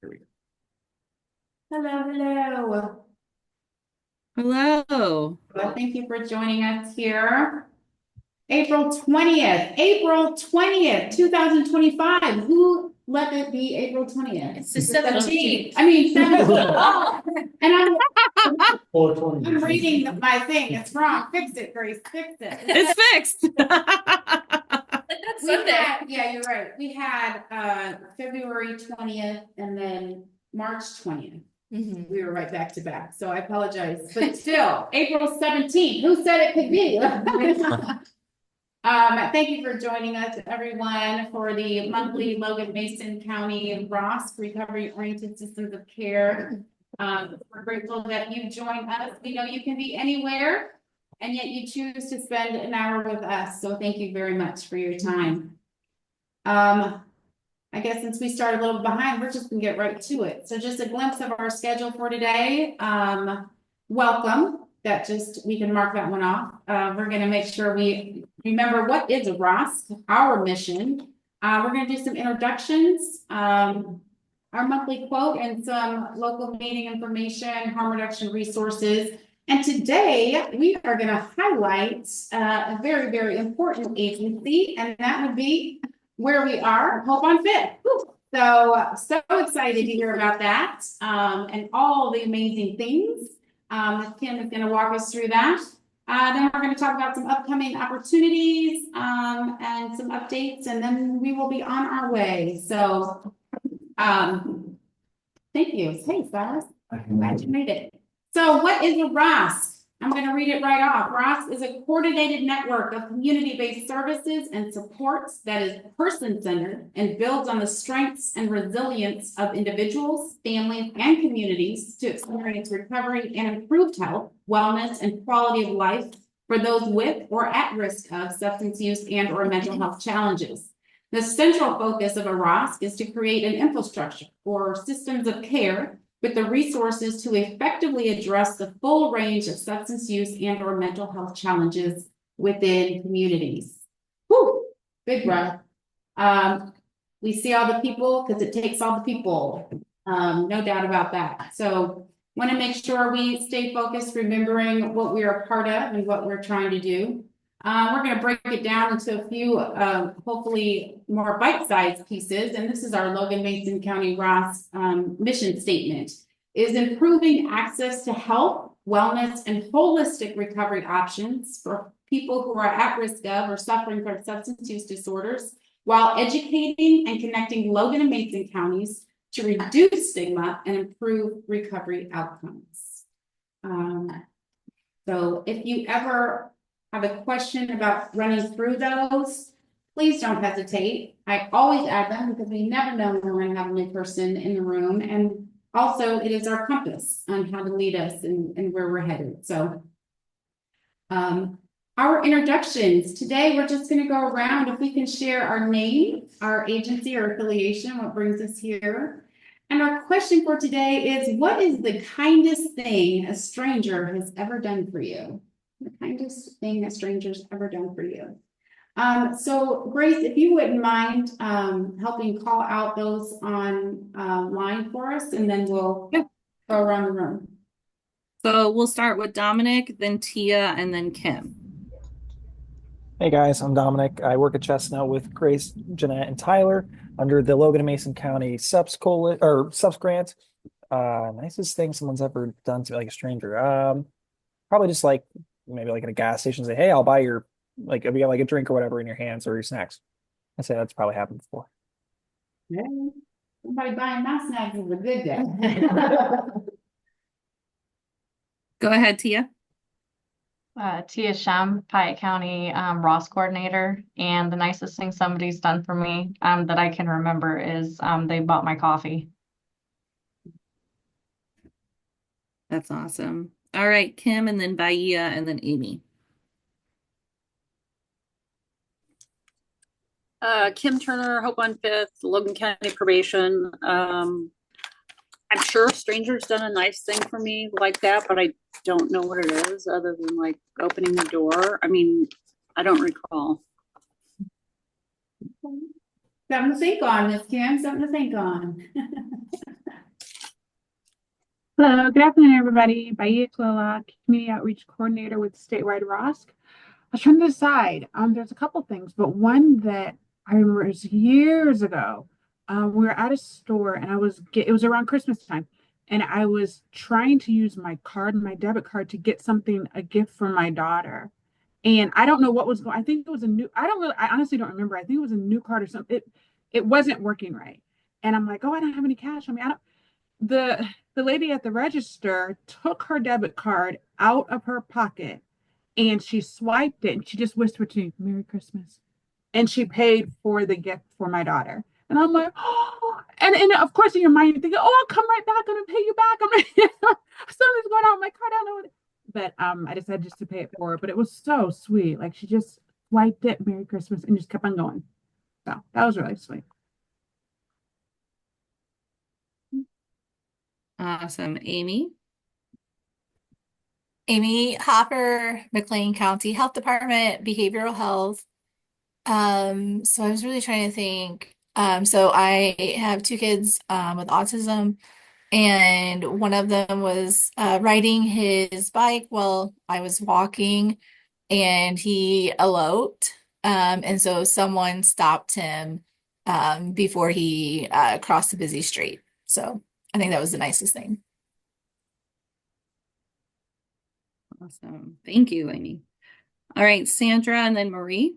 Here we go. Hello, hello. Hello. Well, thank you for joining us here. April 20th, 2025. Who let it be April 20th? It's the 17th. I mean, 17th. And I'm 420. reading my thing. It's wrong. Fix it, Grace. Fix it. It's fixed. We yeah, you're right. We had February 20th and then March 20th. We were right back to back. So I apologize. But still, April 17th. Who said it could be? Thank you for joining us, everyone, for the monthly Logan Mason County ROSC Recovery Oriented Systems of Care. We're grateful that you join us. We know you can be anywhere, and yet you choose to spend an hour with us. So thank you very much for your time. I guess since we started a little behind, we're just gonna get right to it. So just a glimpse of our schedule for today. Welcome. We can mark that one off. We're gonna make sure we remember what is a ROSC, our mission. We're gonna do some introductions, our monthly quote, and some local meeting information, harm reduction resources. And today we are gonna highlight a very, very important agency, and that would be where we are, Hope on Fifth. So excited to hear about that, and all the amazing things. Kim is going to walk us through that. Then we're going to talk about some upcoming opportunities, and some updates, and then we will be on our way. So, thank you. Hey, Silas. Glad you made it. So what is a ROSC? I'm going to read it right off. ROSC is a coordinated network of community-based services and supports that is person-centered and builds on the strengths and resilience of individuals, families, and communities to experience recovery and improved health, wellness, and quality of life for those with or at risk of substance use and or mental health challenges. The central focus of a ROSC is to create an infrastructure or systems of care with the resources to effectively address the full range of substance use and or mental health challenges within communities. Whew, big breath. We see all the people because it takes all the people. No doubt about that. So want to make sure we stay focused, remembering what we are a part of and what we're trying to do. We're going to break it down into a few, hopefully more bite-sized pieces. And this is our Logan Mason County ROSC mission statement: is improving access to health, wellness, and holistic recovery options for people who are at risk of or suffering from substance use disorders, while educating and connecting Logan and Mason counties to reduce stigma and improve recovery outcomes. So if you ever have a question about running through those, please don't hesitate. I always add them because we never know when we're going to have a new person in the room. And also it is our compass on how to lead us and where we're headed. So our introductions. Today, we're just going to go around. If we can share our name, our agency, or affiliation, what brings us here. And our question for today is, what is the kindest thing a stranger has ever done for you? The kindest thing a stranger's ever done for you. So Grace, if you wouldn't mind helping call out those on line for us, and then we'll go around the room. So we'll start with Dominic, then Tia, and then Kim. Hey guys, I'm Dominic. I work at Chestnut with Grace, Jeanette, and Tyler under the Logan and Mason County subs grant. Nicest thing someone's ever done to like a stranger. Probably just like maybe like at a gas station, say, "Hey, I'll buy your like if you got like a drink or whatever in your hands or your snacks." I say that's probably happened before. Yeah. Somebody buying my snacks is a good day. Go ahead, Tia. Tia Shem, Piatt County ROSC coordinator, and the nicest thing somebody's done for me that I can remember is they bought my coffee. That's awesome. All right, Kim, and then Bahia, and then Amy. Kim Turner, Hope on Fifth, Logan County Probation. I'm sure strangers done a nice thing for me like that, but I don't know what it is other than like opening the door. I mean, I don't recall. Something to think on, Miss Kim, something to think on. Hello, good afternoon, everybody. Baia Clella, Community Outreach Coordinator with Statewide ROSC. I was trying to decide. There's a couple things, but one that I remember is years ago. We were at a store, and it was around Christmas time, and I was trying to use my debit card, to get a gift for my daughter. And I don't know what was going. I think it was I honestly don't remember. I think it was a new card or something. It wasn't working right, and I'm like, oh, I don't have any cash. I mean, I don't. The lady at the register took her debit card out of her pocket, and she swiped it, and she just whispered to me, "Merry Christmas." And she paid for the gift for my daughter. And I'm like, oh, and of course in your mind you're thinking, oh, I'll come right back, I'm gonna pay you back. Something's going on with my card. I don't know what but I decided just to pay it forward. But it was so sweet. Like, she just swiped it, "Merry Christmas," and just kept on going. So that was really sweet. Awesome. Amy? Amy Hopper, McLean County Health Department, Behavioral Health. So I was really trying to think. So I have two kids with autism, and one of them was riding his bike while I was walking, and he eloped. And so someone stopped him before he crossed a busy street. So I think that was the nicest thing. Awesome. Thank you, Amy. All right, Sandra and then Marie.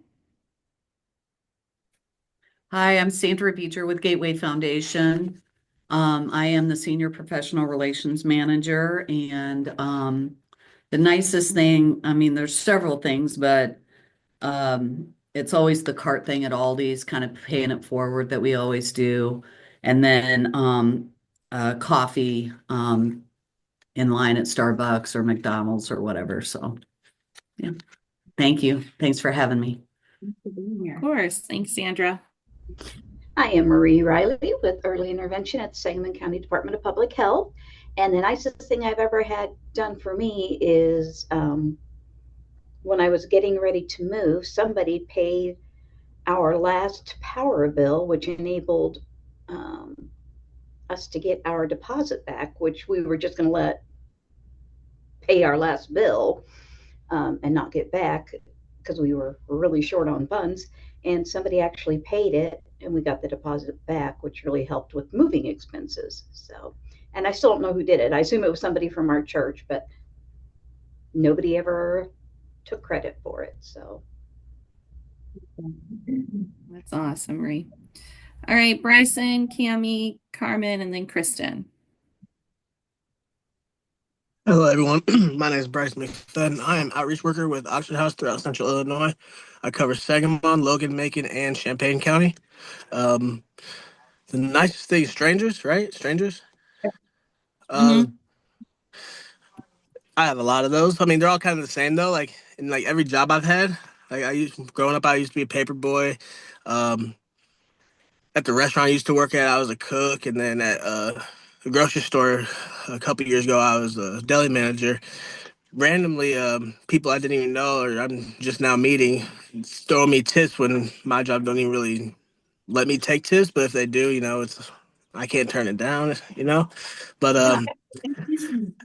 Hi, I'm Sandra Beecher with Gateway Foundation. I am the Senior Professional Relations Manager, and the nicest thing, I mean, there's several things, but it's always the cart thing at Aldi's, kind of paying it forward, that we always do. And then coffee in line at Starbucks or McDonald's or whatever. So, yeah. Thank you. Thanks for having me. Thanks for being here. Of course. Thanks, Sandra. I am Marie Riley with Early Intervention at Sangamon County Department of Public Health. And the nicest thing I've ever had done for me is when I was getting ready to move, somebody paid our last power bill, which enabled us to get our deposit back, which we were just going to let pay our last bill and not get back because we were really short on funds. And somebody actually paid it, and we got the deposit back, which really helped with moving expenses. So, and I still don't know who did it. I assume it was somebody from our church, but nobody ever took credit for it. So That's awesome, Marie. All right, Bryson, Cami, Carmen, and then Kristen. Hello, everyone. My name is Bryce McFadden. I am outreach worker with Oxford House throughout Central Illinois. I cover Sangamon, Logan, Macon, and Champaign County. The nicest thing is strangers, right? Strangers. I have a lot of those. I mean, they're all kind of the same though. Like in like every job I've had, growing up, I used to be a paper boy. At the restaurant I used to work at, I was a cook, and then at the grocery store a couple years ago, I was a deli manager. Randomly, people I didn't even know or I'm just now meeting throw me tips when my job don't even really let me take tips, but if they do, I can't turn it down, But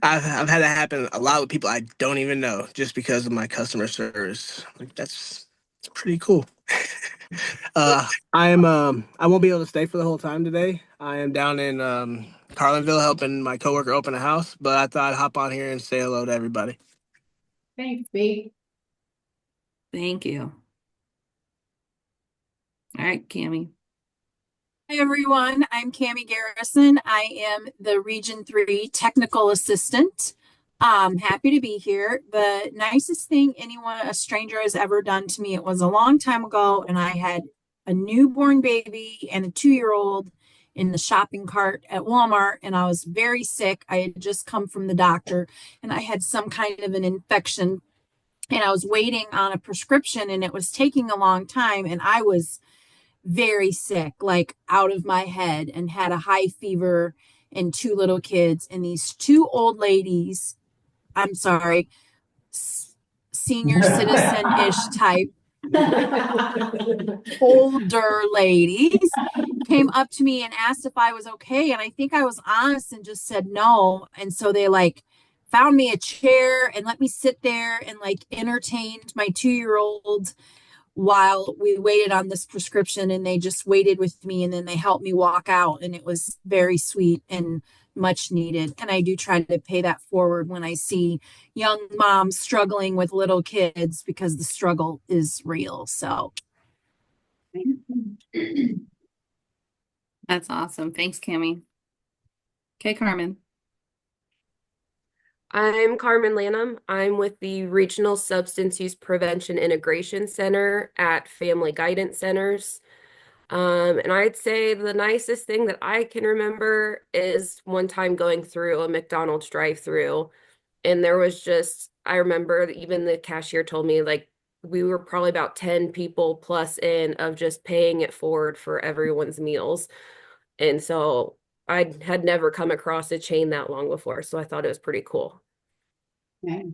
I've had that happen a lot with people I don't even know just because of my customer service. Like that's pretty cool. I won't be able to stay for the whole time today. I am down in Carlinville helping my coworker open a house, but I thought I'd hop on here and say hello to everybody. Thanks, B. Thank you. All right, Cami. Hi, everyone. I'm Cami Garrison. I am the Region 3 Technical Assistant. I'm happy to be here. The nicest thing a stranger has ever done to me, it was a long time ago, and I had a newborn baby and a 2-year-old in the shopping cart at Walmart, and I was very sick. I had just come from the doctor, and I had some kind of an infection, and I was waiting on a prescription, and it was taking a long time, and I was very sick, like out of my head, and had a high fever and 2 little kids, and these 2 old ladies, I'm sorry, senior citizen-ish type older ladies came up to me and asked if I was okay. And I think I was honest and just said no. And so they like found me a chair and let me sit there and like entertained my 2-year-old while we waited on this prescription, and they just waited with me and then they helped me walk out, and it was very sweet and much needed. And I do try to pay that forward when I see young moms struggling with little kids, because the struggle is real. So That's awesome. Thanks, Cami. Okay, Carmen. I'm Carmen Lanham. I'm with the Regional Substance Use Prevention Integration Center at Family Guidance Centers. And I'd say the nicest thing that I can remember is one time going through a McDonald's drive-through, and there was just, I remember even the cashier told me like we were probably about 10 people plus in of just paying it forward for everyone's meals. And so I had never come across a chain that long before, so I thought it was pretty cool. Okay.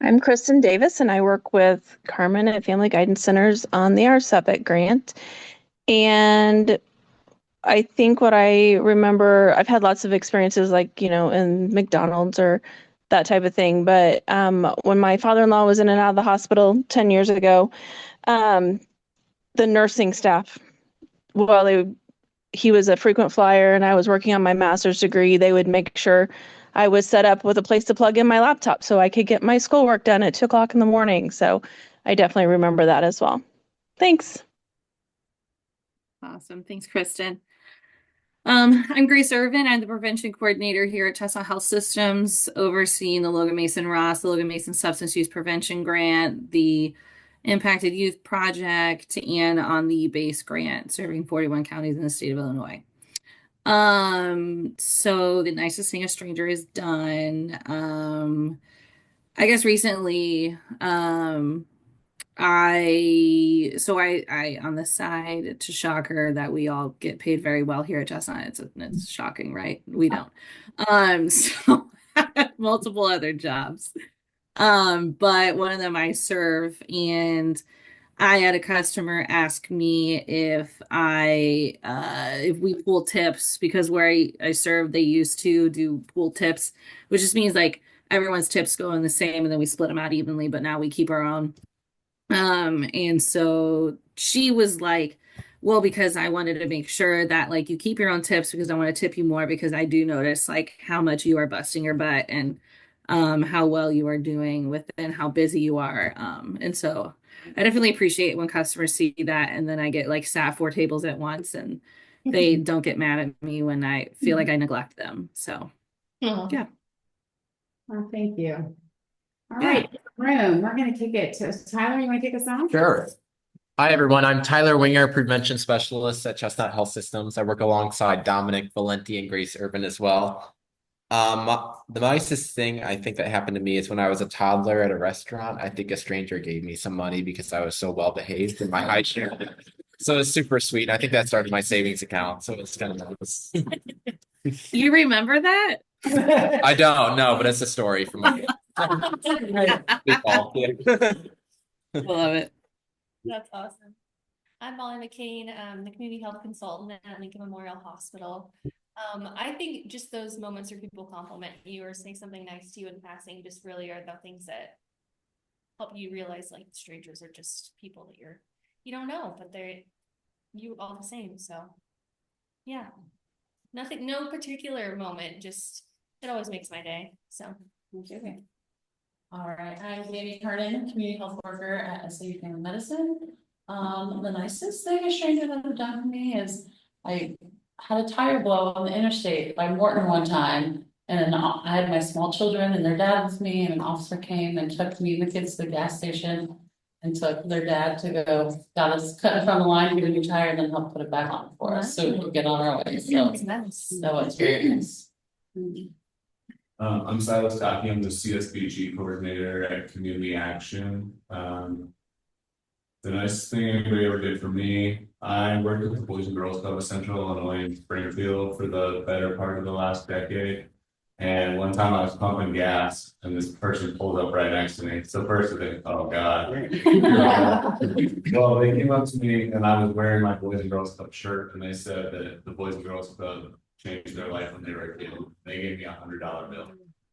I'm Kristen Davis, and I work with Carmen at Family Guidance Centers on the RSEPIC grant. And I think what I remember, I've had lots of experiences like, in McDonald's or that type of thing. But when my father-in-law was in and out of the hospital 10 years ago, the nursing staff, while he was a frequent flyer and I was working on my master's degree, they would make sure I was set up with a place to plug in my laptop so I could get my schoolwork done at 2:00 in the morning. So I definitely remember that as well. Thanks. Awesome. Thanks, Kristen. I'm Grace Irvin. I'm the prevention coordinator here at Chestnut Health Systems, overseeing the Logan Mason ROSC, the Logan Mason Substance Use Prevention Grant, the Impacted Youth Project, and on the BASE grant, serving 41 counties in the state of Illinois. So the nicest thing a stranger has done. I guess recently, I on the side, to shock her, that we all get paid very well here at Chestnut. It's shocking, right? We don't. So I have multiple other jobs. But one of them I serve, and I had a customer ask me if we pool tips, because where I serve, they used to do pool tips, which just means like everyone's tips go in the same and then we split them out evenly, but now we keep our own. And so she was like, well, because I wanted to make sure that like you keep your own tips, because I want to tip you more, because I do notice like how much you are busting your butt and how well you are doing within how busy you are. And so I definitely appreciate when customers see that, and then I get like sat 4 tables at once and they don't get mad at me when I feel like I neglect them. So yeah. Well, thank you. All right, room. We're going to take it to Tyler. You want to take us on? Sure. Hi, everyone. I'm Tyler Winger, Prevention Specialist at Chestnut Health Systems. I work alongside Dominic Valenti and Grace Urban as well. The nicest thing I think that happened to me is when I was a toddler at a restaurant. I think a stranger gave me some money because I was so well behaved in my high chair. So it's super sweet. I think that started my savings account. So it's kind of nice. You remember that? I don't know, but it's a story from my Good call. Yeah. Love it. That's awesome. I'm Molly McCain, the community health consultant at Lincoln Memorial Hospital. I think just those moments where people compliment you or say something nice to you in passing just really are the things that help you realize like strangers are just people that you don't know, but they're you all the same. So yeah, nothing, no particular moment, just it always makes my day. So okay. All right, I'm Jamie Carden, community health worker at SAU Family Medicine. The nicest thing a stranger that have done for me is I had a tire blow on the interstate by Morton one time, and I had my small children and their dad with me, and an officer came and took me and the kids to the gas station and took their dad to go, got us cut in front of the line, get a new tire, and then help put it back on for us so we could get on our way. So that was very nice. I'm Silas Cocky. I'm the CSBG coordinator at Community Action. The nicest thing anybody ever did for me, I worked with the Boys and Girls Club of Central Illinois in Springfield for the better part of the last decade. And one time I was pumping gas and this person pulled up right next to me. So first I think, oh God. Well, they came up to me and I was wearing my Boys and Girls Club shirt and they said that the Boys and Girls Club changed their life when they were a kid. They gave me $100 bill.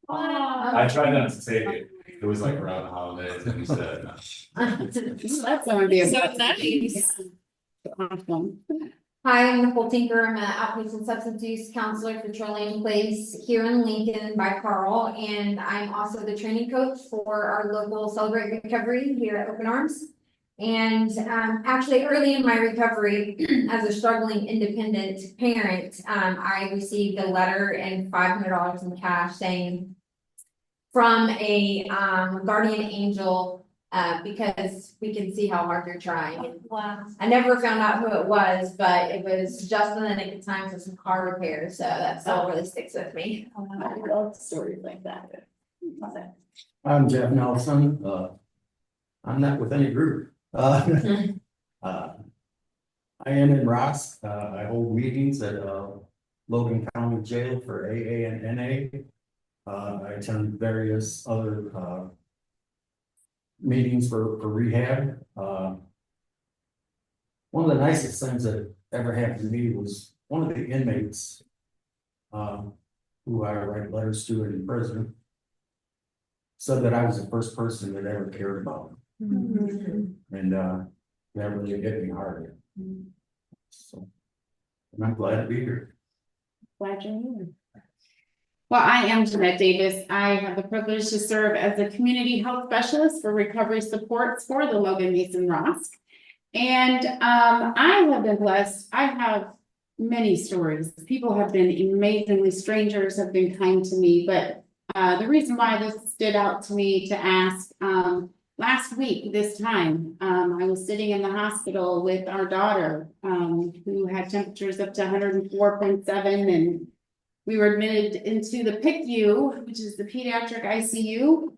I tried not to take it. It was like around the holidays and he said, no. That's gonna be So nice. awesome. Hi, I'm Nicole Tinker. I'm an outpatient substance use counselor for Trillium Place here in Lincoln by Carl. And I'm also the training coach for our local Celebrate Recovery here at Open Arms. And actually early in my recovery as a struggling independent parent, I received a letter and $500 in cash saying from a guardian angel because we can see how hard you're trying. And Wow. I never found out who it was, but it was just in the nick of time for some car repairs. So that still really sticks with me. I love stories like that. I'm Jeff Nelson. I'm not with any group. I am in ROSC. I hold meetings at Logan County Jail for AA and NA. I attend various other meetings for rehab. One of the nicest things that ever happened to me was one of the inmates who I write letters to in prison said that I was the first person that ever cared about him. And that really hit me hard. So and I'm glad to be here. Glad you're here. Well, I am Jeanette Davis. I have the privilege to serve as a community health specialist for recovery supports for the Logan Mason ROSC. And I have been blessed. I have many stories. People have been amazingly, strangers have been kind to me. But the reason why this stood out to me to ask, last week, this time, I was sitting in the hospital with our daughter who had temperatures up to 104.7 and we were admitted into the PICU, which is the pediatric ICU.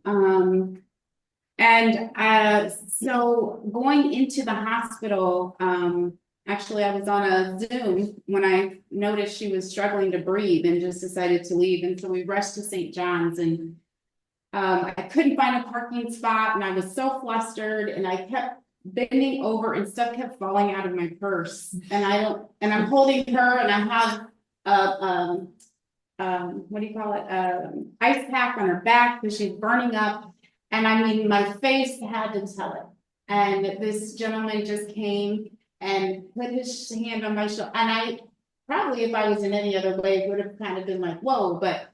So going into the hospital, actually I was on a Zoom when I noticed she was struggling to breathe and just decided to leave. And so we rushed to St. John's and I couldn't find a parking spot and I was so flustered and I kept bending over and stuff kept falling out of my purse. And I'm holding her and I have what do you call it? Ice pack on her back because she's burning up. And I mean, my face had to tell it. And this gentleman just came and put his hand on my shoulder. And I probably, if I was in any other way, would have kind of been like, whoa, but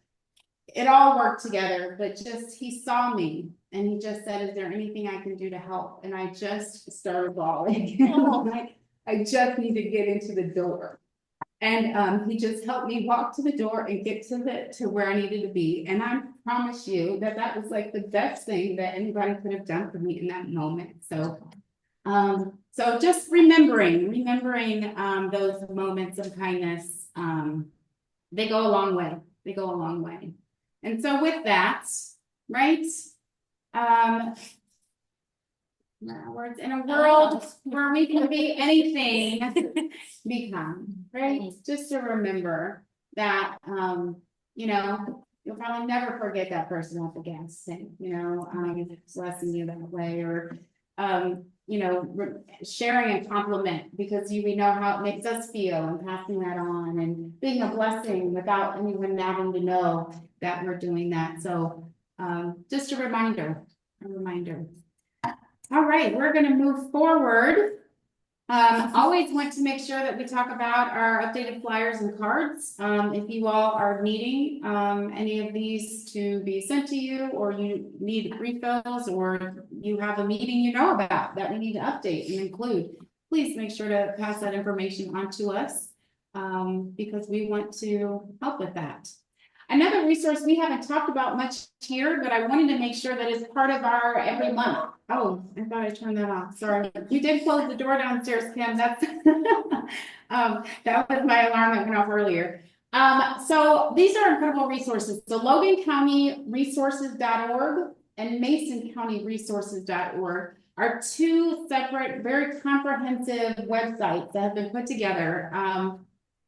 it all worked together. But just, he saw me and he just said, is there anything I can do to help? And I just started bawling. I just need to get into the door. And he just helped me walk to the door and get to where I needed to be. And I promise you that that was like the best thing that anybody could have done for me in that moment. So, so just remembering those moments of kindness, they go a long way. They go a long way. And so with that, right? Words in a world where we can be anything, become, right? Just to remember that, you know, you'll probably never forget that person at the gas tank, you know, blessing you that way, or, you know, sharing a compliment because we know how it makes us feel and passing that on and being a blessing without anyone having to know that we're doing that. So, just a reminder. All right, we're going to move forward. Always want to make sure that we talk about our updated flyers and cards. If you all are needing any of these to be sent to you, or you need refills, or you have a meeting you know about that we need to update and include, please make sure to pass that information on to us because we want to help with that. Another resource we haven't talked about much here, but I wanted to make sure that it's part of our every month. Oh, I thought I turned that off. Sorry. You did close the door downstairs, Kim. That's that was my alarm that went off earlier. So these are incredible resources. So Logan County Resources.org and Mason County Resources.org are two separate, very comprehensive websites that have been put together.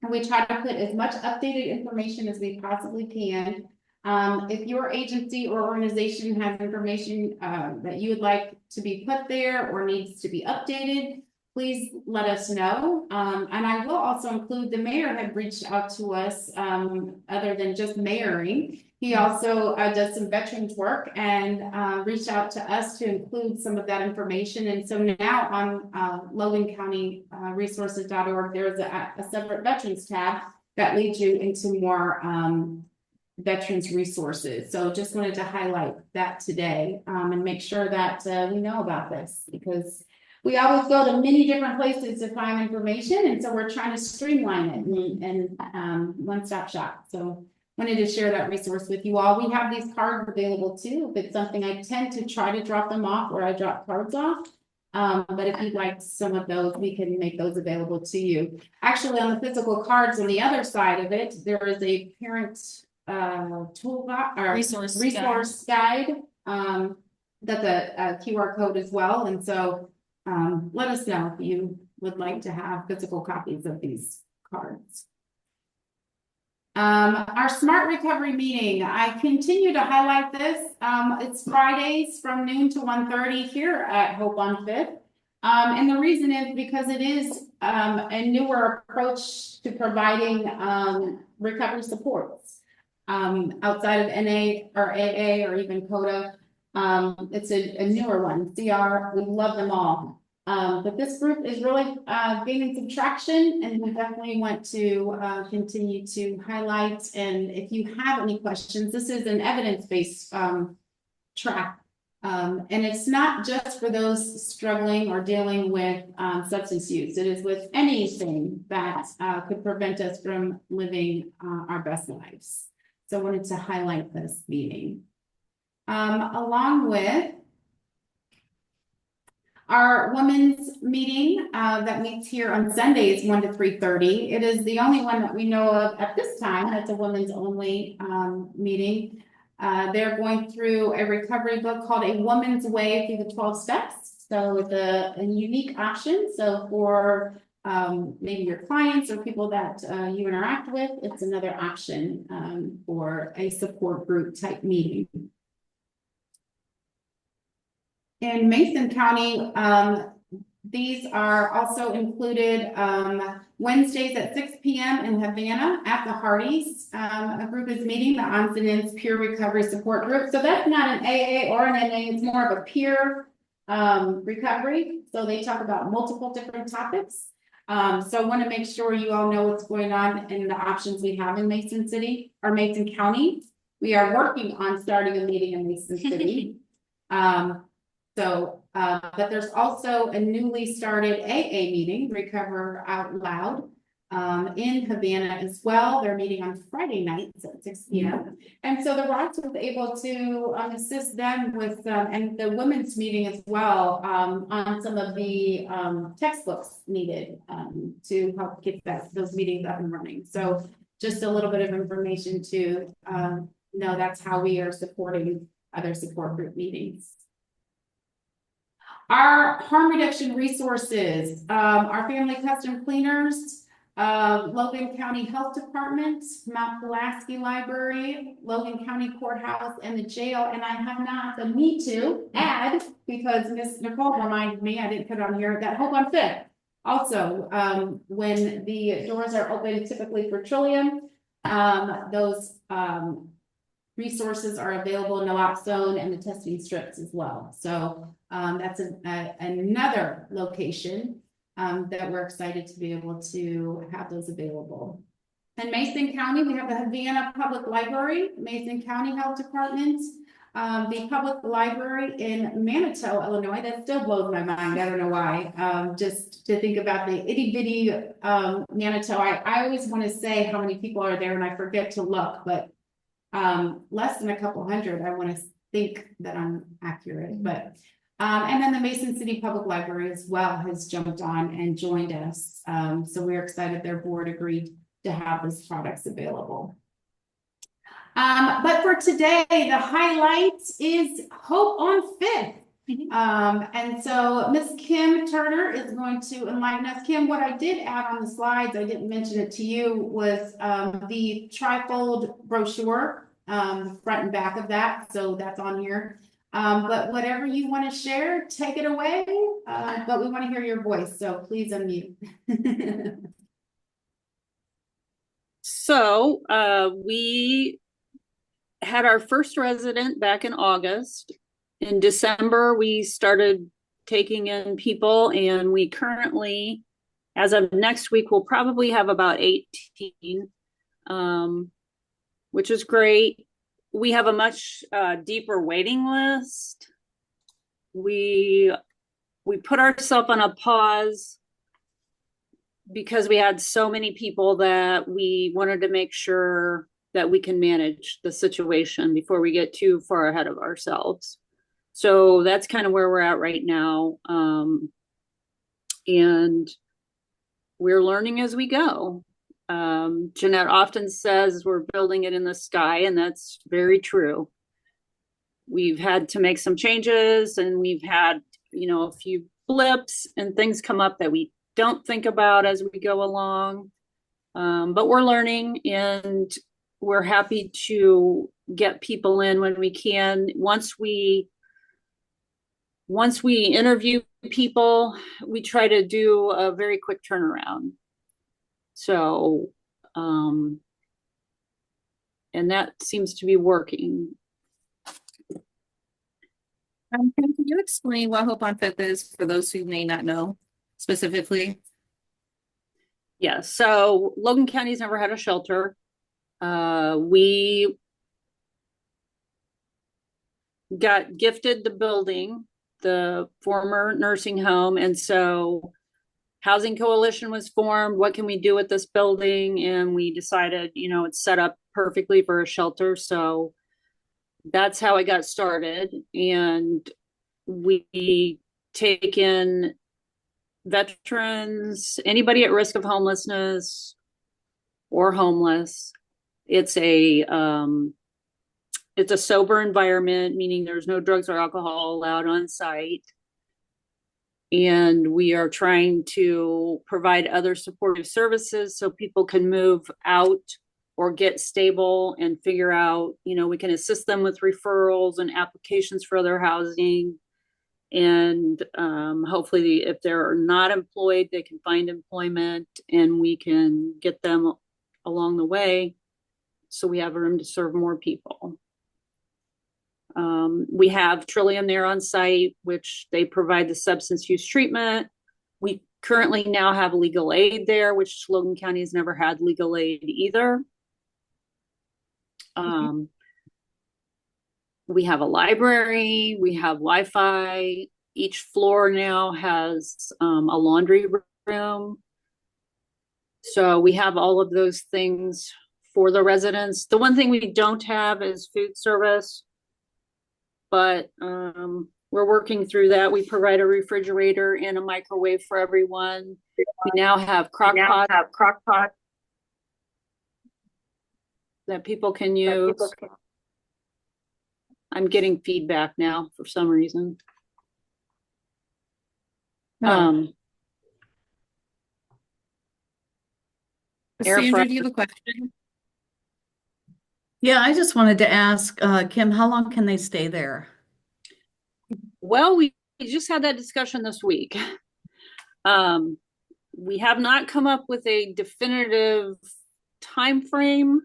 And we try to put as much updated information as we possibly can. If your agency or organization has information that you would like to be put there or needs to be updated, please let us know. And I will also include, the mayor had reached out to us, other than just mayoring. He also does some veterans work and reached out to us to include some of that information. And so now on Logan County resources.org, there's a separate veterans tab that leads you into more veterans resources. So just wanted to highlight that today and make sure that we know about this, because we always go to many different places to find information. And so we're trying to streamline it and one-stop shop. So wanted to share that resource with you all. We have these cards available too. If it's something, I tend to try to drop them off, or I drop cards off. But if you'd like some of those, we can make those available to you. Actually, on the physical cards on the other side of it, there is a parent toolbox or resource guide that's a QR code as well. And so let us know if you would like to have physical copies of these cards. Our Smart Recovery meeting, I continue to highlight this. It's Fridays from noon to 1:30 here at Hope on Fifth. And the reason is because it is a newer approach to providing recovery supports outside of NA or AA or even CODA. It's a newer one. CR, we love them all. But this group is really gaining some traction, and we definitely want to continue to highlight. And if you have any questions, this is an evidence-based track. And it's not just for those struggling or dealing with substance use. It is with anything that could prevent us from living our best lives. So I wanted to highlight this meeting. Along with our women's meeting that meets here on Sundays, 1 to 3:30. It is the only one that we know of at this time that's a women's only meeting. They're going through a recovery book called A Woman's Way Through the 12 Steps. So it's a unique option. So for maybe your clients or people that you interact with, it's another option for a support group type meeting. In Mason County, these are also included Wednesdays at 6 p.m. in Havana at the Hardee's. A group is meeting, the Onsonance Peer Recovery Support Group. So that's not an AA or an NA, it's more of a peer recovery. So they talk about multiple different topics. So I want to make sure you all know what's going on and the options we have in Mason City or Mason County. We are working on starting a meeting in Mason City. But there's also a newly started AA meeting, Recover Out Loud, in Havana as well. They're meeting on Friday nights at 6 p.m. And so the ROSC was able to assist them with, and the women's meeting as well, on some of the textbooks needed to help get those meetings up and running. So just a little bit of information to know that's how we are supporting other support group meetings. Our harm reduction resources, our family custom cleaners, Logan County Health Department, Mount Pulaski Library, Logan County Courthouse, and the jail. And I have not the need to add, because Miss Nicole reminded me, I didn't put it on here, that Hope on Fifth. Also, when the doors are open, typically for Trillium, those resources are available in the naloxone and the testing strips as well. So that's another location that we're excited to be able to have those available. In Mason County, we have the Havana Public Library, Mason County Health Department, the public library in Manitou, Illinois. That still blows my mind. I don't know why. Just to think about the itty bitty Manitou. I always want to say how many people are there and I forget to look, but less than a couple hundred. I want to think that I'm accurate, but and then the Mason City Public Library as well has jumped on and joined us. So we're excited their board agreed to have those products available. But for today, the highlight is Hope on Fifth. And so Miss Kim Turner is going to enlighten us. Kim, what I did add on the slides, I didn't mention it to you, was the trifold brochure front and back of that, so that's on here. But whatever you want to share, take it away. But we want to hear your voice, so please unmute. So, we had our first resident back in August. In December, we started taking in people, and we currently, as of next week, we'll probably have about 18, which is great. We have a much deeper waiting list. We put ourselves on a pause because we had so many people that we wanted to make sure that we can manage the situation before we get too far ahead of ourselves. So that's kind of where we're at right now. And we're learning as we go. Jeanette often says we're building it in the sky, and that's very true. We've had to make some changes, and we've had, a few blips and things come up that we don't think about as we go along. But we're learning, and we're happy to get people in when we can. Once we interview people, we try to do a very quick turnaround. So, and that seems to be working. Can you explain what Hope on Fifth is for those who may not know specifically? Yeah, so Logan County's never had a shelter. We got gifted the building, the former nursing home, and so Housing Coalition was formed. What can we do with this building? And we decided, it's set up perfectly for a shelter. So that's how it got started. And we take in veterans, anybody at risk of homelessness or homeless. It's a sober environment, meaning there's no drugs or alcohol allowed on site. And we are trying to provide other supportive services so people can move out or get stable and figure out, we can assist them with referrals and applications for other housing. And hopefully if they're not employed, they can find employment, and we can get them along the way so we have room to serve more people. We have Trillium there on site, which they provide the substance use treatment. We currently now have legal aid there, which Logan County has never had legal aid either. We have a library, we have Wi-Fi. Each floor now has a laundry room. So we have all of those things for the residents. The one thing we don't have is food service, but we're working through that. We provide a refrigerator and a microwave for everyone. We now have crock pot that people can use. I'm getting feedback now for some reason. Sandra, do you have a question? Yeah, I just wanted to ask, Kim, how long can they stay there? Well, we just had that discussion this week. We have not come up with a definitive time frame.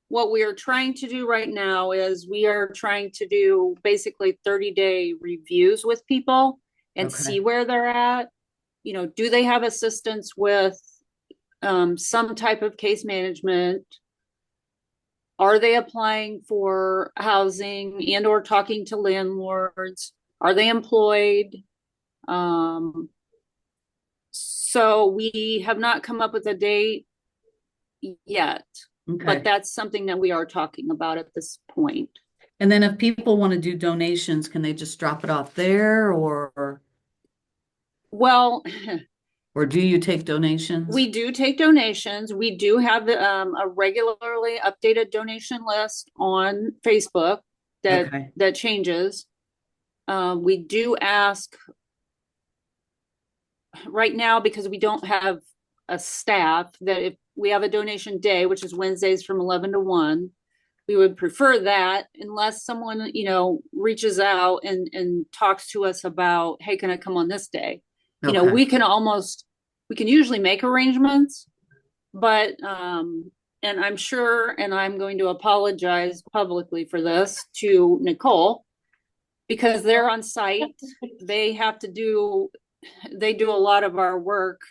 What we are trying to do right now is we are trying to do basically 30-day reviews with people and see where they're at. Do they have assistance with some type of case management? Are they applying for housing and or talking to landlords? Are they employed? So we have not come up with a date yet, but that's something that we are talking about at this point. And then if people want to do donations, can they just drop it off there, or? Well, or do you take donations? We do take donations. We do have a regularly updated donation list on Facebook that changes. We do ask right now, because we don't have a staff, that if we have a donation day, which is Wednesdays from 11 to 1, we would prefer that unless someone, reaches out and talks to us about, hey, can I come on this day? Okay. We can usually make arrangements, but, and I'm sure, and I'm going to apologize publicly for this to Nicole, because they're on site. They do a lot of our work,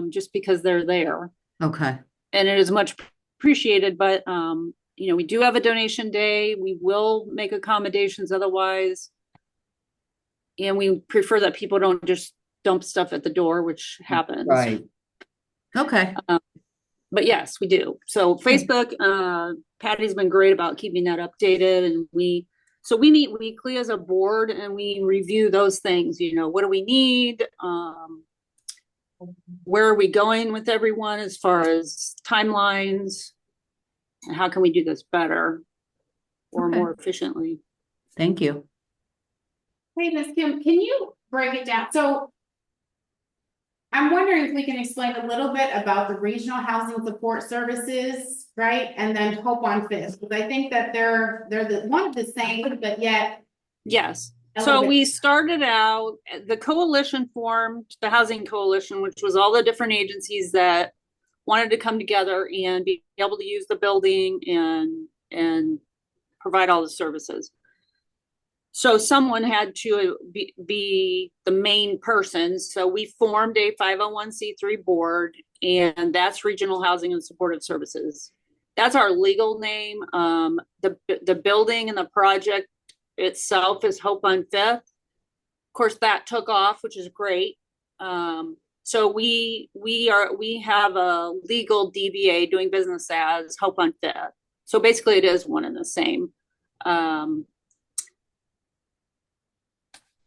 just because they're there. Okay. And it is much appreciated, but, we do have a donation day. We will make accommodations otherwise. And we prefer that people don't just dump stuff at the door, which happens. Right. Okay. But yes, we do. So Facebook, Patty's been great about keeping that updated, and we meet weekly as a board and we review those things. What do we need? Where are we going with everyone as far as timelines? And how can we do this better or more efficiently? Thank you. Hey, Ms. Kim, can you break it down? So I'm wondering if we can explain a little bit about the regional housing support services, right? And then Hope on Fifth, because I think that they're one of the same, but yet. Yes. a So little we bit- started out, the coalition formed, the Housing Coalition, which was all the different agencies that wanted to come together and be able to use the building and provide all the services. So someone had to be the main person. So we formed a 501c3 board, and that's Regional Housing and Supportive Services. That's our legal name. The building and the project itself is Hope on Fifth. Of course, that took off, which is great. So we have a legal DBA doing business as Hope on Fifth. So basically, it is one and the same.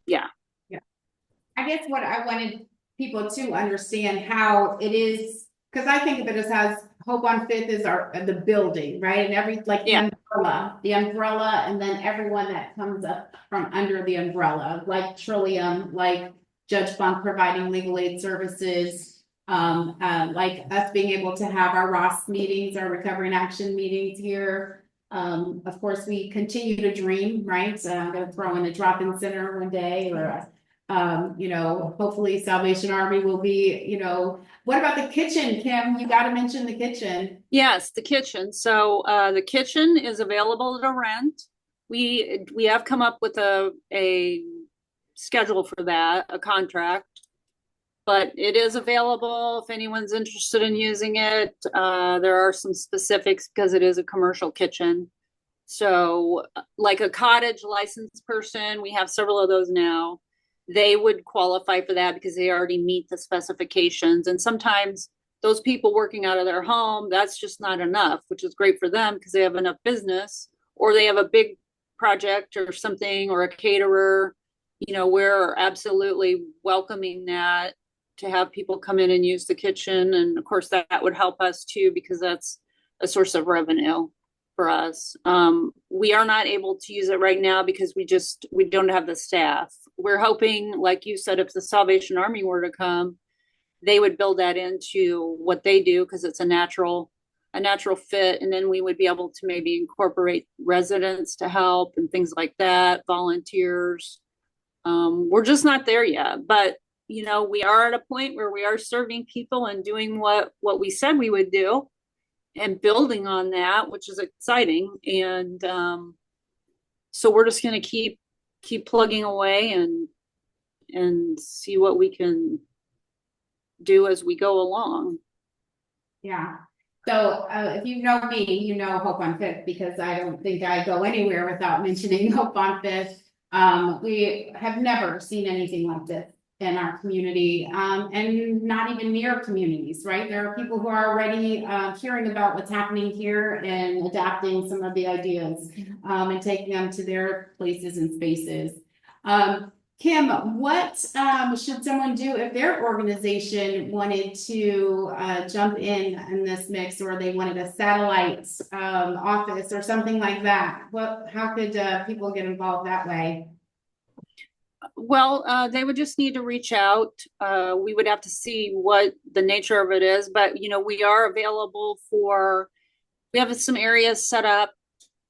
Yeah. I guess what I wanted people to understand how it is, because I think of it as Hope on Fifth is the building, right? And the umbrella, and then everyone that comes up from under the umbrella, like Trillium, like Judge Funk providing legal aid services, like us being able to have our ROSC meetings, our recovery and action meetings here. Of course, we continue to dream, right? So I'm going to throw in a drop-in center one day, or hopefully Salvation Army will be, what about the kitchen, Kim? You got to mention the kitchen. Yes, the kitchen. So the kitchen is available to rent. We have come up with a schedule for that, a contract, but it is available if anyone's interested in using it. There are some specifics because it is a commercial kitchen. So like a cottage licensed person, we have several of those now. They would qualify for that because they already meet the specifications. And sometimes those people working out of their home, that's just not enough, which is great for them because they have enough business, or they have a big project or something, or a caterer. We're absolutely welcoming that, to have people come in and use the kitchen. And of course that would help us too, because that's a source of revenue for us. We are not able to use it right now because we don't have the staff. We're hoping, like you said, if the Salvation Army were to come, they would build that into what they do because it's a natural fit. And then we would be able to maybe incorporate residents to help and things like that, volunteers. We're just not there yet, but we are at a point where we are serving people and doing what we said we would do and building on that, which is exciting. And so we're just going to keep plugging away and see what we can do as we go along. Yeah. So if you know me, you know Hope on Fifth, because I don't think I go anywhere without mentioning Hope on Fifth. We have never seen anything like this in our community, and not even near communities, right? There are people who are already hearing about what's happening here and adapting some of the ideas and taking them to their places and spaces. Kim, what should someone do if their organization wanted to jump in this mix, or they wanted a satellite office or something like that? How could people get involved that way? Well, they would just need to reach out. We would have to see what the nature of it is, but we are available we have some areas set up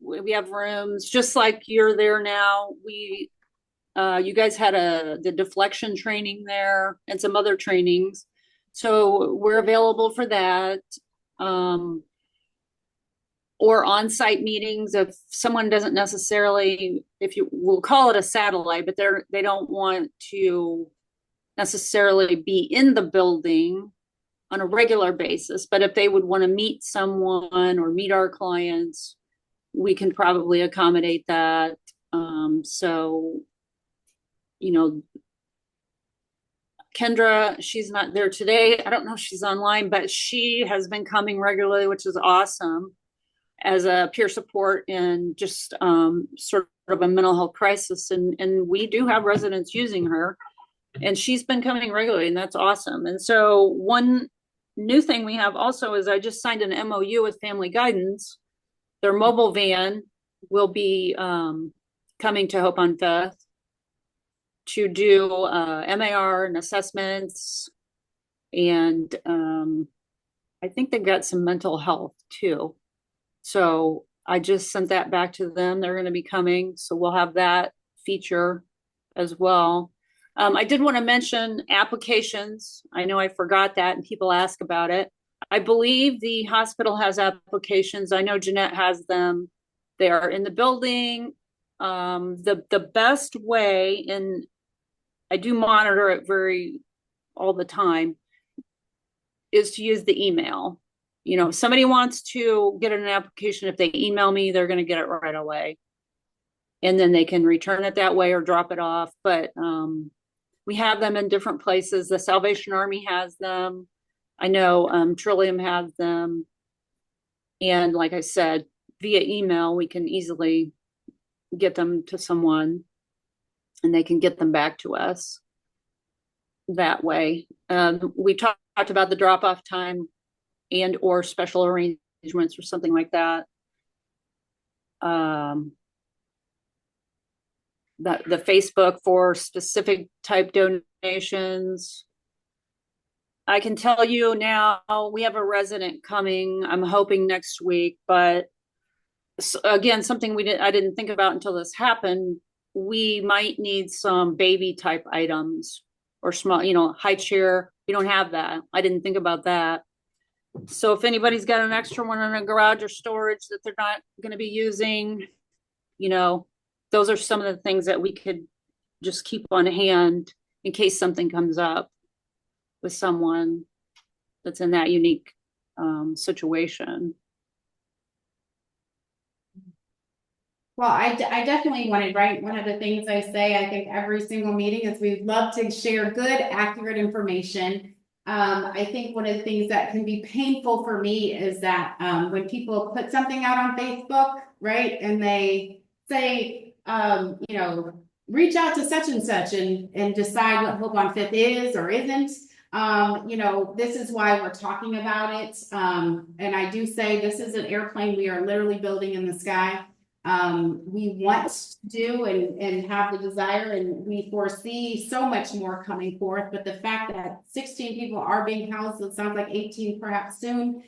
We have rooms, just like you're there now. You guys had the deflection training there and some other trainings. So we're available for that. Or on-site meetings if someone doesn't necessarily, we'll call it a satellite, but they don't want to necessarily be in the building on a regular basis. But if they would want to meet someone or meet our clients, we can probably accommodate that. So, Kendra, she's not there today. I don't know if she's online, but she has been coming regularly, which is awesome, as a peer support and just sort of a mental health crisis. And we do have residents using her, and she's been coming regularly, and that's awesome. And so one new thing we have also is I just signed an MOU with Family Guidance. Their mobile van will be coming to Hope on Fifth to do MAR and assessments. And I think they've got some mental health too. So I just sent that back to them. They're going to be coming. So we'll have that feature as well. I did want to mention applications. I know I forgot that and people ask about it. I believe the hospital has applications. I know Jeanette has them. They are in the building. The best way, and I do monitor it all the time, is to use the email. If somebody wants to get an application, if they email me, they're going to get it right away. And then they can return it that way or drop it off. But we have them in different places. The Salvation Army has them. I know Trillium has them. And like I said, via email, we can easily get them to someone and they can get them back to us that way. We talked about the drop-off time and or special arrangements or something like that. The Facebook for specific type donations. I can tell you now, we have a resident coming, I'm hoping next week, but again, something I didn't think about until this happened. We might need some baby type items or small, high chair. We don't have that. I didn't think about that. So if anybody's got an extra one in a garage or storage that they're not going to be using, those are some of the things that we could just keep on hand in case something comes up with someone that's in that unique situation. Well, I definitely wanted, right? One of the things I say, I think every single meeting is we'd love to share good, accurate information. I think one of the things that can be painful for me is that when people put something out on Facebook, right? And they say, reach out to such and such and decide what Hope on Fifth is or isn't. This is why we're talking about it. And I do say this is an airplane we are literally building in the sky. We want to do and have the desire, and we foresee so much more coming forth. But the fact that 16 people are being housed, it sounds like 18 perhaps soon,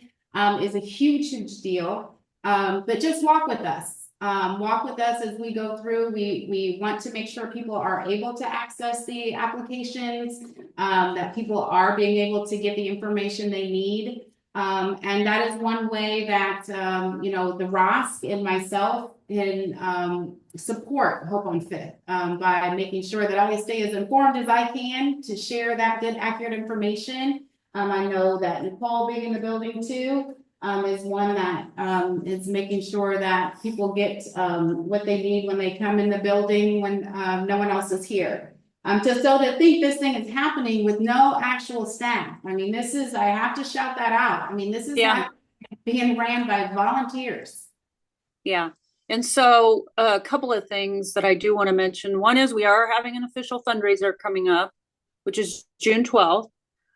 is a huge, huge deal. But just walk with us. Walk with us as we go through. We want to make sure people are able to access the applications, that people are being able to get the information they need. And that is one way that, the ROSC and myself can support Hope on Fifth by making sure that I stay as informed as I can to share that good, accurate information. I know that Nicole being in the building too is one that is making sure that people get what they need when they come in the building when no one else is here. To think this thing is happening with no actual staff. I mean, I have to shout that out. I mean, this is not being ran by volunteers. Yeah. And so a couple of things that I do want to mention. One is we are having an official fundraiser coming up, which is June 12th.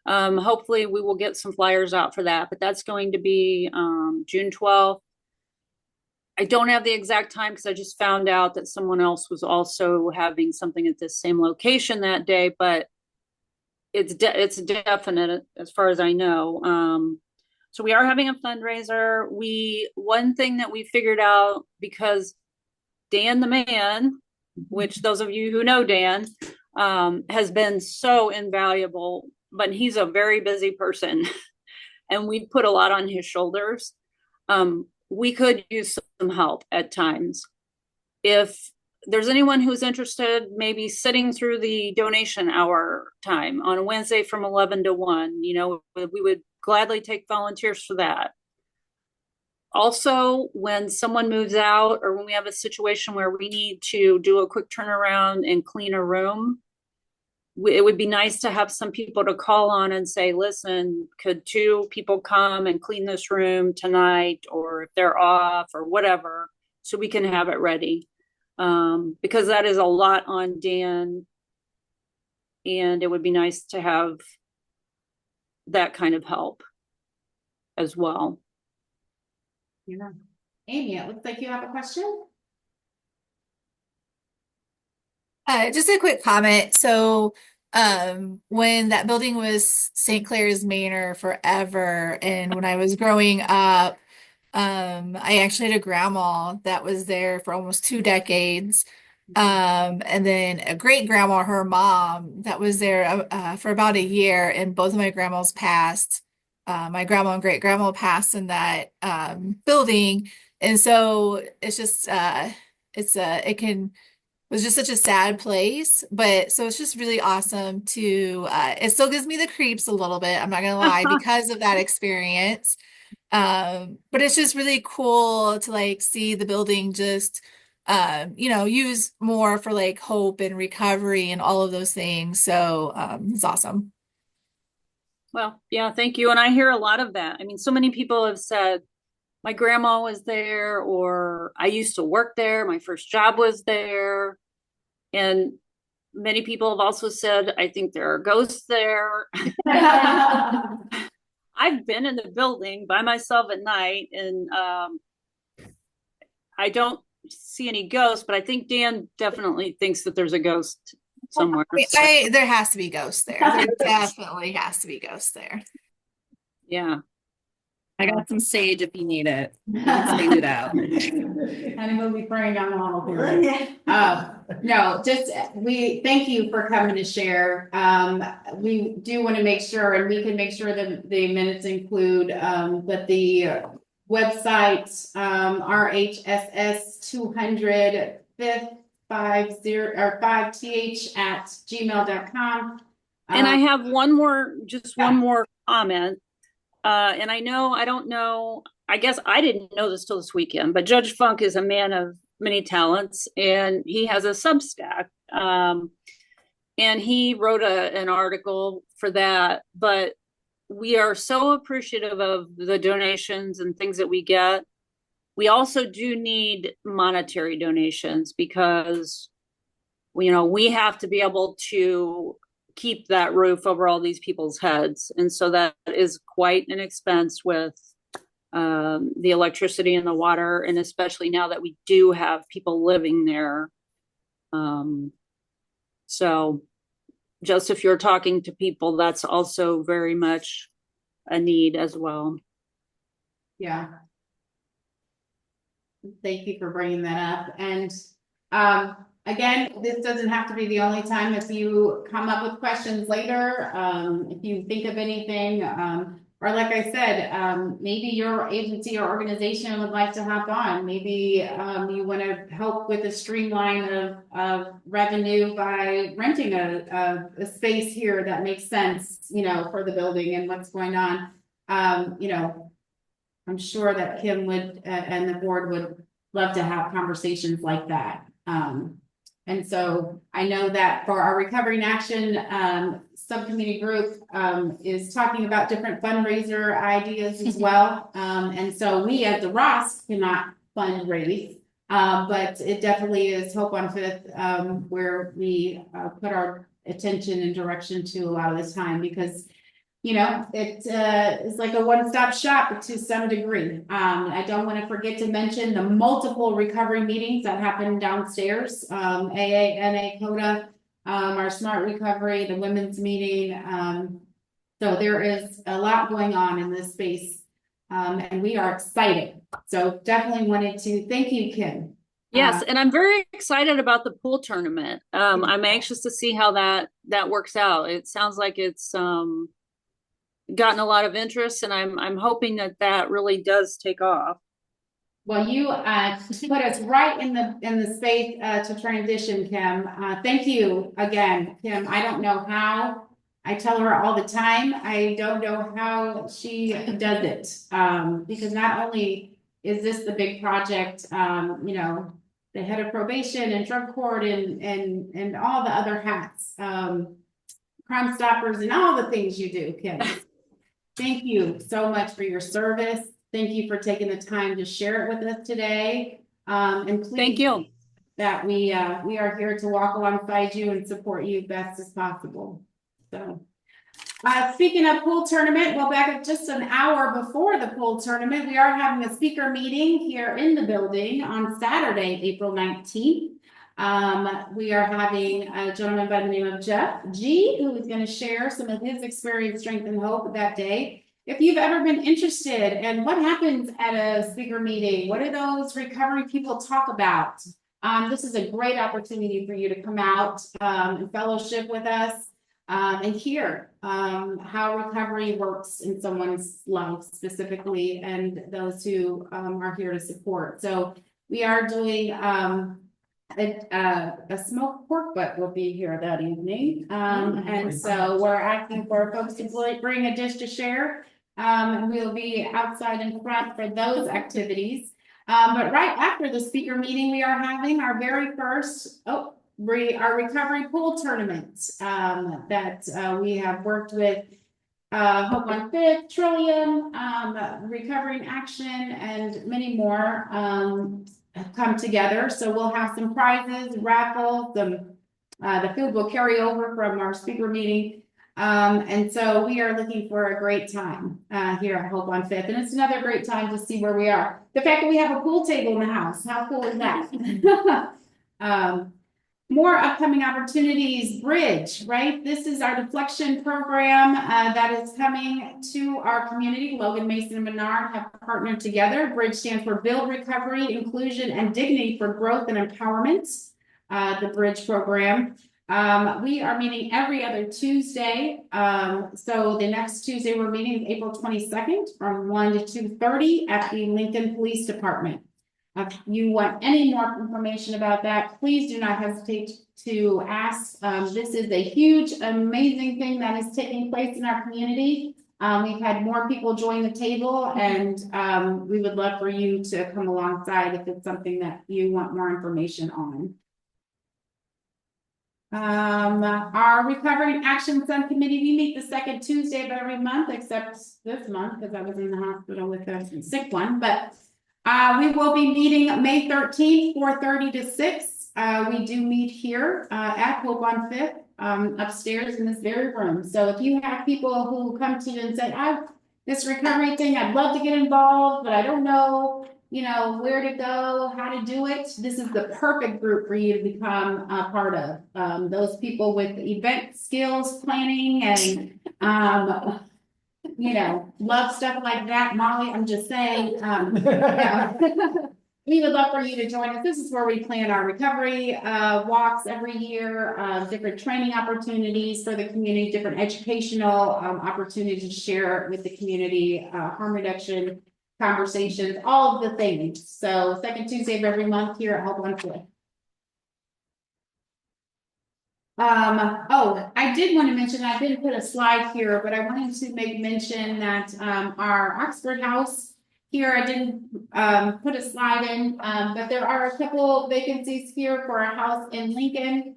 Hopefully we will get some flyers out for that, but that's going to be June 12th. I don't have the exact time because I just found out that someone else was also having something at this same location that day, but it's definite as far as I know. So we are having a fundraiser. One thing that we figured out, because Dan the man, which those of you who know Dan, has been so invaluable, but he's a very busy person and we put a lot on his shoulders. We could use some help at times. If there's anyone who's interested, maybe sitting through the donation hour time on a Wednesday from 11 to 1, you know, we would gladly take volunteers for that. Also, when someone moves out or when we have a situation where we need to do a quick turnaround and clean a room, it would be nice to have some people to call on and say, listen, could 2 people come and clean this room tonight, or if they're off or whatever, so we can have it ready. Because that is a lot on Dan, and it would be nice to have that kind of help as well. Yeah. Amy, it looks like you have a question. Just a quick comment. So, when that building was St. Clair's Manor forever, and when I was growing up, I actually had a grandma that was there for almost 2 decades. And then a great grandma, her mom, that was there for about a year, and both of my grandmas passed. My grandma and great grandma passed in that building, and so it's just it was just such a sad place, but so it's just really awesome to it still gives me the creeps a little bit, I'm not gonna lie, because of that experience. But it's just really cool to like see the building just use more for like hope and recovery and all of those things. So it's awesome. Well, yeah, thank you. And I hear a lot of that. I mean, so many people have said, my grandma was there, or I used to work there, my first job was there. And many people have also said, I think there are ghosts there. I've been in the building by myself at night, and I don't see any ghosts, but I think Dan definitely thinks that there's a ghost somewhere. There has to be ghosts there. There definitely has to be ghosts there. Yeah. I got some sage if you need it. You can sage it out. And we'll be praying on the whole period. No, just we thank you for coming to share. We do want to make sure, and we can make sure that the minutes include that the website RHSS 200 50 or 5th@gmail.com. And I have one more comment. And I don't know, I guess I didn't know this till this weekend, but Judge Funk is a man of many talents, and he has a Substack. And he wrote an article for that, but we are so appreciative of the donations and things that we get. We also do need monetary donations, because, we have to be able to keep that roof over all these people's heads. And so that is quite an expense with the electricity and the water, and especially now that we do have people living there. So just if you're talking to people, that's also very much a need as well. Yeah. Thank you for bringing that up. And again, this doesn't have to be the only time. If you come up with questions later, if you think of anything, or like I said, maybe your agency or organization would like to hop on. Maybe you want to help with a streamline of revenue by renting a space here that makes sense, for the building and what's going on. I'm sure that Kim would and the board would love to have conversations like that. And so I know that for our Recovery in Action subcommittee group is talking about different fundraiser ideas as well. And so we at the ROSC cannot fundraise, but it definitely is Hope on Fifth, where we put our attention and direction to a lot of this time, because it is like a one-stop shop to some degree. I don't want to forget to mention the multiple recovery meetings that happen downstairs. AA, NA, CODA, our Smart Recovery, the women's meeting. So there is a lot going on in this space And we are excited. So definitely wanted to thank you, Kim. Yes, and I'm very excited about the pool tournament. I'm anxious to see how that works out. It sounds like it's gotten a lot of interest, and I'm hoping that really does take off. Well, you put us right in the space to transition, Kim. Thank you again, Kim. I don't know how. I tell her all the time. I don't know how she does it because not only is this the big project, you know, the head of probation and drug court and all the other hats, Crime Stoppers and all the things you do, Kim. Thank you so much for your service. Thank you for taking the time to share it with us today. And please, thank you. That we are here to walk alongside you and support you best as possible. So, speaking of pool tournament, well, back at just an hour before the pool tournament, we are having a speaker meeting here in the building on Saturday, April 19th. We are having a gentleman by the name of Jeff G, who is going to share some of his experience, strength, and hope that day. If you've ever been interested in what happens at a speaker meeting, what do those recovery people talk about? This is a great opportunity for you to come out and fellowship with us and hear how recovery works in someone's life specifically, and those who are here to support. So we are doing a smoked pork butt will be here that evening. And so we're asking for folks to bring a dish to share. And we'll be outside in front for those activities. But right after the speaker meeting, we are having our very first, our recovery pool tournament that we have worked with Hope on Fifth, Trillium, Recovery in Action, and many more have come together. So we'll have some prizes, raffle, the food will carry over from our speaker meeting. And so we are looking for a great time here at Hope on Fifth. And it's another great time to see where we are. The fact that we have a pool table in the house, how cool is that? More upcoming opportunities, Bridge, right? This is our deflection program that is coming to our community. Logan, Mason, and Menard have partnered together. Bridge stands for Build Recovery, Inclusion, and Dignity for Growth and Empowerment, the Bridge program. We are meeting every other Tuesday. So the next Tuesday we're meeting is April 22nd from 1 to 2:30 at the Lincoln Police Department. If you want any more information about that, please do not hesitate to ask. This is a huge, amazing thing that is taking place in our community. We've had more people join the table, and we would love for you to come alongside if it's something that you want more information on. Our Recovery and Action Subcommittee, we meet the second Tuesday of every month, except this month because I was in the hospital with a sick one. But we will be meeting May 13th, 4:30 to 6. We do meet here at Hope on Fifth, upstairs in this very room. So if you have people who come to you and say, this recovery thing, I'd love to get involved, but I don't know, you know, where to go, how to do it, this is the perfect group for you to become a part of. Those people with event skills, planning, and you know, love stuff like that. Molly, I'm just saying, yeah. We would love for you to join us. This is where we plan our recovery walks every year, different training opportunities for the community, different educational opportunities to share with the community, harm reduction conversations, all of the things. So second Tuesday of every month here at Hope on Fifth. I did want to mention, I didn't put a slide here, but I wanted to make mention that our Oxford House here, I didn't put a slide in, but there are a couple vacancies here for a house in Lincoln.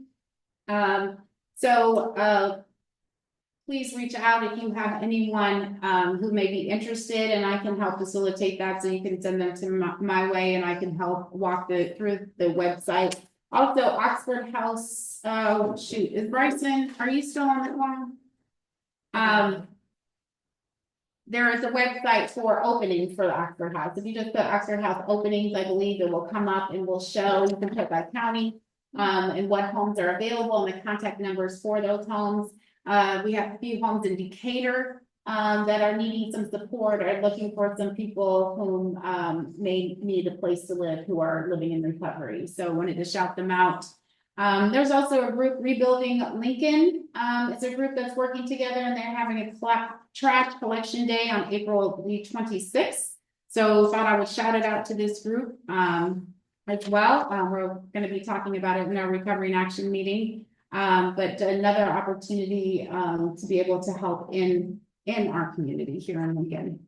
Please reach out if you have anyone who may be interested, and I can help facilitate that, so you can send them to my way, and I can help walk through the website. Also, Oxford House, is Bryson, are you still on that one? There is a website for openings for the Oxford House. If you just put Oxford House openings, I believe it will come up and will show, you can put by county, and what homes are available and the contact numbers for those homes. We have a few homes in Decatur that are needing some support or looking for some people whom may need a place to live who are living in recovery. So I wanted to shout them out. There's also a group, Rebuilding Lincoln. It's a group that's working together and they're having a trash collection day on April the 26th. So thought I would shout it out to this group as well. We're going to be talking about it in our Recovery in Action meeting. But another opportunity to be able to help in our community here in Lincoln.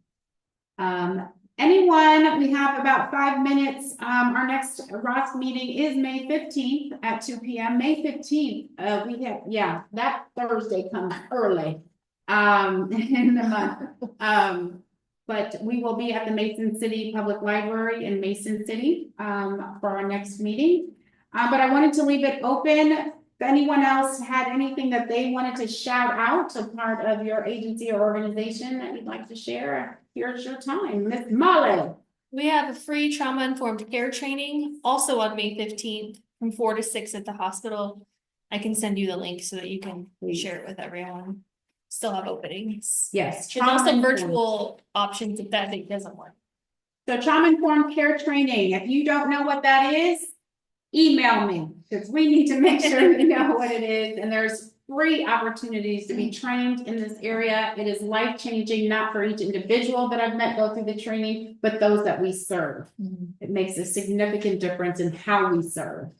Anyone, we have about 5 minutes. Our next ROSC meeting is May 15th at 2 p.m. May 15th. We have, yeah, that Thursday comes early in the month. But we will be at the Mason City Public Library in Mason City for our next meeting. But I wanted to leave it open. If anyone else had anything that they wanted to shout out, a part of your agency or organization that you'd like to share, here's your time. Miss Molly. We have a free trauma-informed care training also on May 15th from 4 to 6 at the hospital. I can send you the link so that you can share it with everyone. Still have openings. Yes. There's also virtual options if that thing doesn't work. So trauma-informed care training, if you don't know what that is, email me because we need to make sure we know what it is. And there's free opportunities to be trained in this area. It is life-changing, not for each individual that I've met go through the training, but those that we serve. It makes a significant difference in how we serve.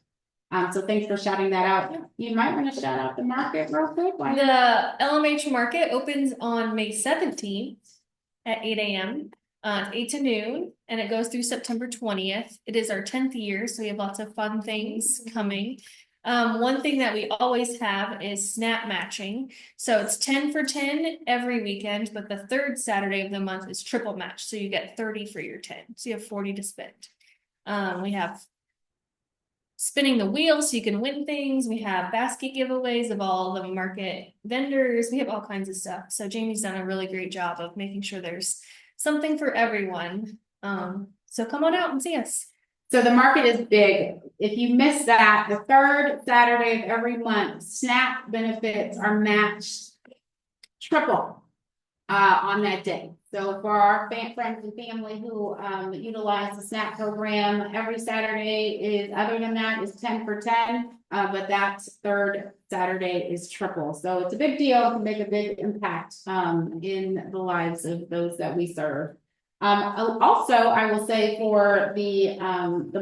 So thanks for shouting that out. You might want to shout out the market real quick. The LMH market opens on May 17th at 8 a.m. 8 to noon, and it goes through September 20th. It is our 10th year, so we have lots of fun things coming. One thing that we always have is snap matching. So it's 10 for 10 every weekend, but the third Saturday of the month is triple match. So you get 30 for your 10. So you have 40 to spend. We have spinning the wheel so you can win things. We have basket giveaways of all the market vendors. We have all kinds of stuff. So Jamie's done a really great job of making sure there's something for everyone. So come on out and see us. So the market is big. If you miss that, the third Saturday of every month, SNAP benefits are matched triple on that day. So for our friends and family who utilize the SNAP program, every Saturday is, other than that, is 10 for 10. But that third Saturday is triple. So it's a big deal to make a big impact in the lives of those that we serve. Also, I will say for the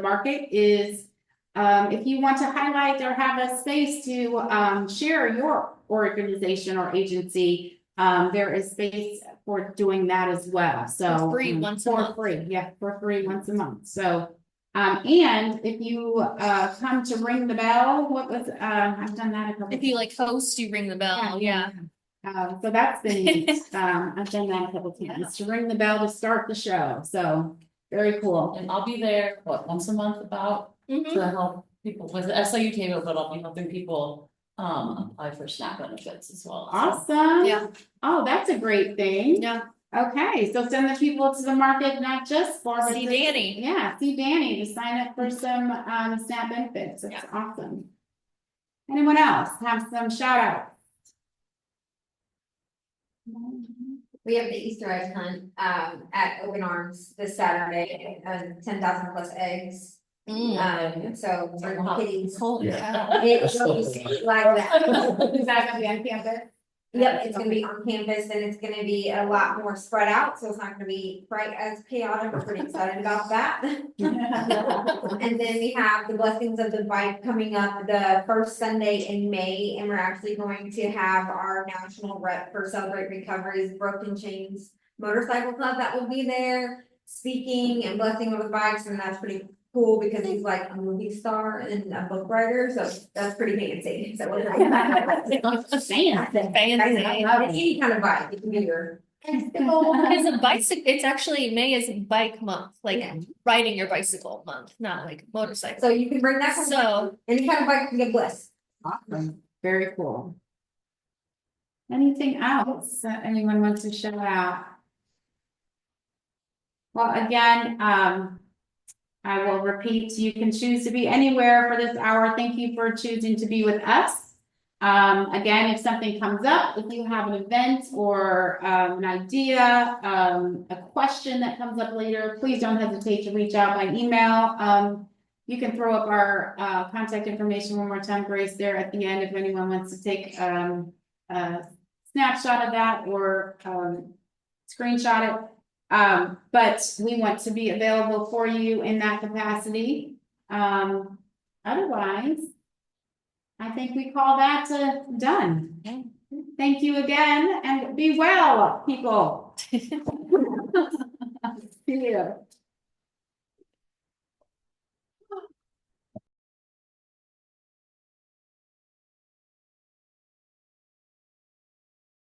market is if you want to highlight or have a space to share your organization or agency, there is space for doing that as well. So for free once a month. Yeah, for free once a month. So and if you come to ring the bell, what was I've done that a couple. If you like host, you ring the bell. Yeah. So that's been neat. I've done that a couple times to ring the bell to start the show. So very cool. And I'll be there, once a month about to help people with the SIU table, but I'll be helping people apply for SNAP benefits as well. Awesome. Yeah. Oh, that's a great thing. Yeah. Okay, so send the people to the market, not just for See Danny. Yeah, see Danny to sign up for some SNAP benefits. That's awesome. Anyone else have some shout outs? We have the Easter egg hunt at Open Arms this Saturday, 10,000 plus eggs. So for kitties. Holy cow. It will be like that. Is that gonna be on campus? Yep, it's gonna be on campus and it's gonna be a lot more spread out, so it's not gonna be quite as chaotic. We're pretty excited about that. And then we have the Blessings of the Bike coming up the first Sunday in May, and we're actually going to have our national rep for Celebrate Recovery's Broken Chains Motorcycle Club that will be there speaking and blessing on the bikes, and that's pretty cool because he's like a movie star and a book writer, so that's pretty fancy. So we're Fancy. any kind of bike, it can be your It's a bicycle. It's actually May is bike month, like riding your bicycle month, not like motorcycle. So you can bring that kind of any kind of bike can get blessed. Awesome. Very cool. Anything else that anyone wants to shout out? Well, again, I will repeat, you can choose to be anywhere for this hour. Thank you for choosing to be with us. Again, if something comes up, if you have an event or an idea, a question that comes up later, please don't hesitate to reach out by email. You can throw up our contact information one more time, Grace, there at the end if anyone wants to take a snapshot of that or screenshot it. But we want to be available for you in that capacity. Otherwise, I think we call that done. Thank you again and be well, people. See you.